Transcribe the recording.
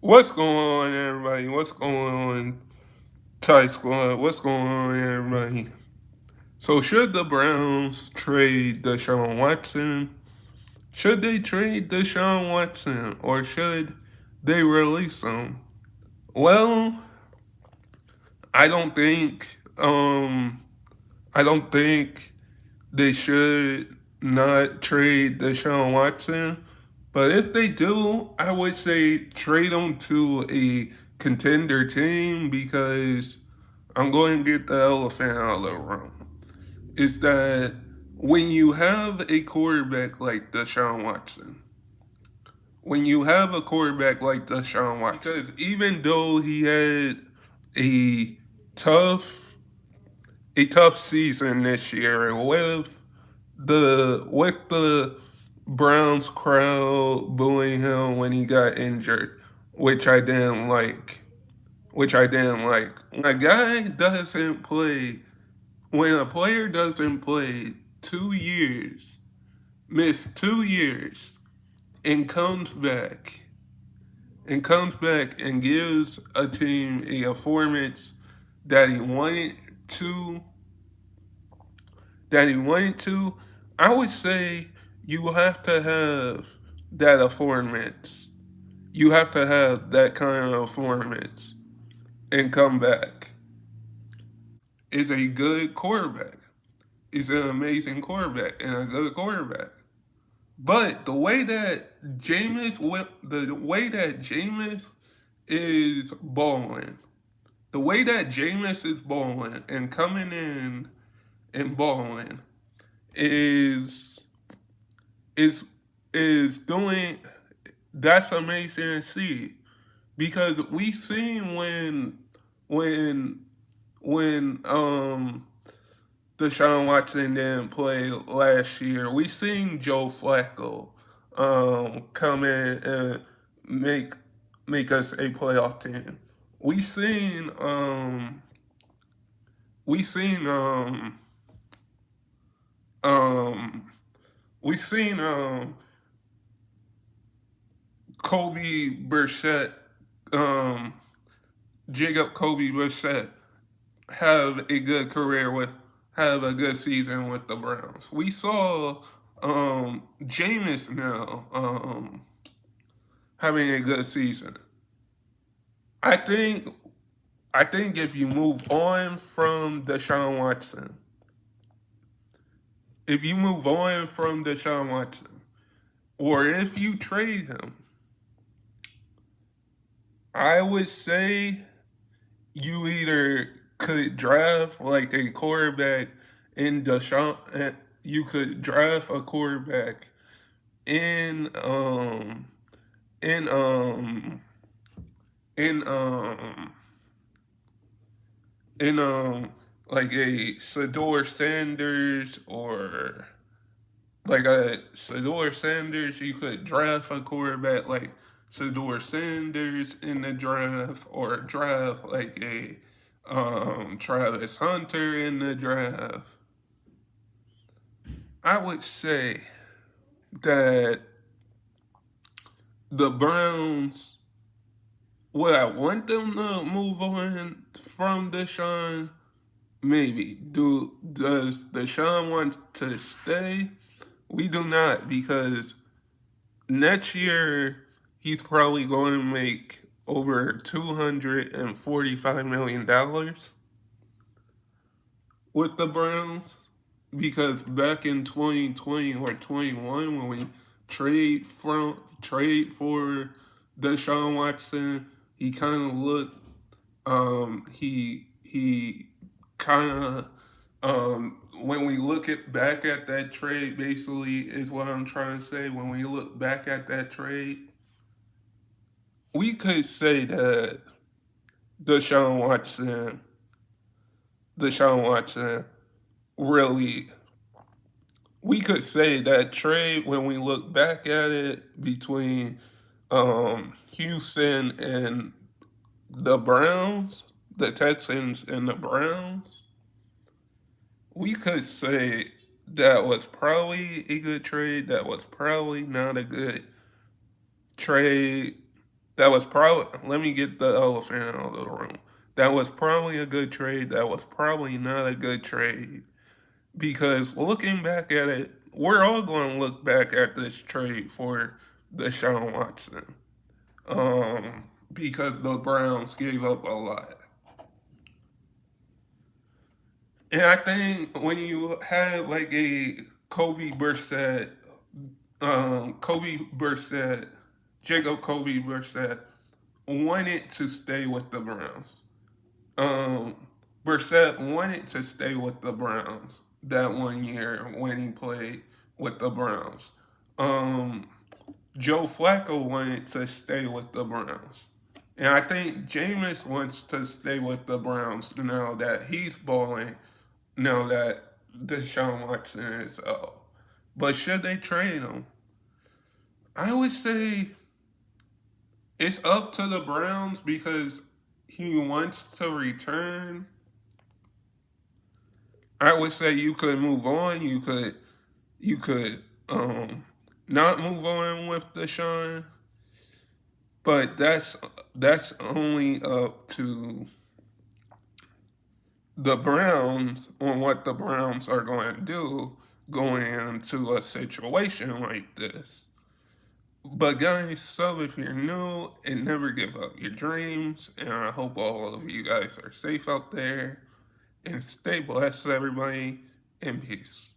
What's going on, everybody? What's going on, Tight Squad? What's going on, everybody? So, should the Browns trade Deshaun Watson? Should they trade Deshaun Watson, or should they release him? Well, I don't think. I don't think they should not trade Deshaun Watson. But if they do, I would say trade him to a contender team because I'm going to get the elephant out of the room. Is that when you have a quarterback like Deshaun Watson, because even though he had a tough season this year with the Browns crowd booing him when he got injured, which I didn't like. When a guy doesn't play, when a player doesn't play 2 years, miss 2 years, and comes back and gives a team a performance that he wanted to, I would say you have to have that performance. You have to have that kind of performance and come back. Is a good quarterback. Is an amazing quarterback and a good quarterback. But the way that Jameis is balling, and coming in and balling is is is doing that's amazing to see because we seen when when Deshaun Watson didn't play last year. We seen Joe Flacco come in and make make us a playoff team. We seen um we seen um we seen Kobe Burchett um Jacob Kobe Brissett have a good career with have a good season with the Browns. We saw Jameis now having a good season. I think I think if you move on from Deshaun Watson, or if you trade him, I would say you either could draft like a quarterback in Deshaun. You could draft a quarterback in in in in like a Sador Sanders or like a Sador Sanders. You could draft a quarterback like Sador Sanders in the draft, or draft like a Travis Hunter in the draft. I would say that the Browns, would I want them to move on from Deshaun? Maybe. Does Deshaun want to stay? We do not, because next year he's probably going to make over $245 million with the Browns. Because back in 2020 or 21, when we trade for Deshaun Watson, he kind of looked he kind of when we back at that trade, basically is what I'm trying to say. When we look back at that trade, we could say that Deshaun Watson, Deshaun Watson, really. We could say that trade, when we look back at it, between Houston and the Browns, the Texans and the Browns, we could say that was probably a good trade. That was probably not a good trade. That was probably, let me get the elephant out of the room. That was probably a good trade. That was probably not a good trade. Because looking back at it, we're all going to look back at this trade for Deshaun Watson. Because the Browns gave up a lot. And I think when you had like a Kobe Brissett, Jacob Kobe Brissett wanted to stay with the Browns. Um, Brissett wanted to stay with the Browns that 1 year when he played with the Browns. Um, Joe Flacco wanted to stay with the Browns. And I think Jameis wants to stay with the Browns now that he's balling, now that Deshaun Watson is out. But should they trade him? I would say it's up to the Browns because he wants to return. I would say you could move on. You could not move on with Deshaun, but that's only up to the Browns on what the Browns are going to do going into a situation like this. But guys, so if you're new, and never give up your dreams, and I hope all of you guys are safe out there, and stay blessed, everybody, and peace.